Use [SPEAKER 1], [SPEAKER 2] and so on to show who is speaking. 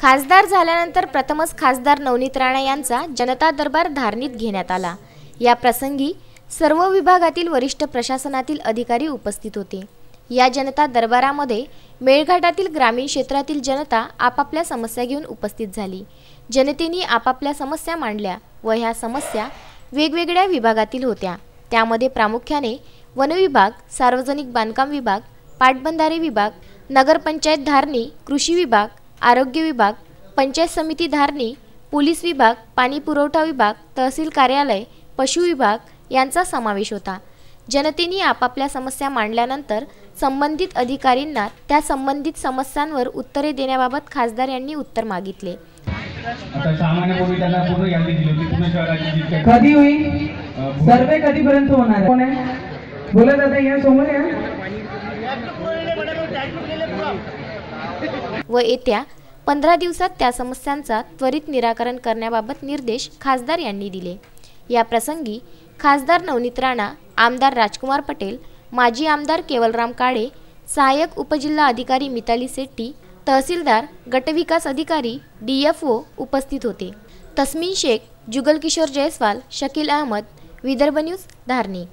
[SPEAKER 1] खासदार झाल्यानंतर प्रथमच खासदार नवनीत राणा यांचा जनता दरबार धारणीत घेण्यात आला। या प्रसंगी सर्व विभागातील वरिष्ठ प्रशासनातील अधिकारी उपस्थित होते। या जनता दरबारामध्ये मेळघाटातील ग्रामीण क्षेत्रातील जनता आपापल्या समस्या घेऊन उपस्थित झाली। जनतेने आपापल्या समस्या मांडल्या व ह्या समस्या वेगवेगळ्या विभागातील होत्या। त्यामध्ये प्रामुख्याने वन विभाग, सार्वजनिक बांधकाम विभाग, पाटबंधारे विभाग, नगरपंचायत धारणी, कृषी विभाग, आरोग्य विभाग, पंचायत समिती धारणी, पोलीस विभाग, पाणी पुरवठा विभाग, तहसील कार्यालय, पशु विभाग यांचा समावेश होता। जनतेने आपापल्या समस्या मांडल्यानंतर संबंधित अधिकाऱ्यांना त्या संबंधित समस्यांवर उत्तरे देण्याबाबत खासदार यांनी उत्तर मागितले।
[SPEAKER 2] आता सामान्य कोविडांना पूर्ण यादी दिली होती। पुणे शहराची
[SPEAKER 3] कधी होईल सर्वे, कधीपर्यंत होणार कोण आहे बोला दादा, या समोर या।
[SPEAKER 1] व येत्या 15 दिवसात त्या समस्यांचा त्वरित निराकरण करण्याबाबत निर्देश खासदार यांनी दिले। या प्रसंगी खासदार नवनीत राणा, आमदार राजकुमार पटेल, माजी आमदार केवलराम काळे, सहाय्यक उपजिल्हा अधिकारी मिताली शेट्टी, तहसीलदार, गटविकास अधिकारी, DFO उपस्थित होते। तस्मीन शेख, जुगल किशोर जयस्वाल, शकील अहमद, विदर्भ न्यूज, धारणी।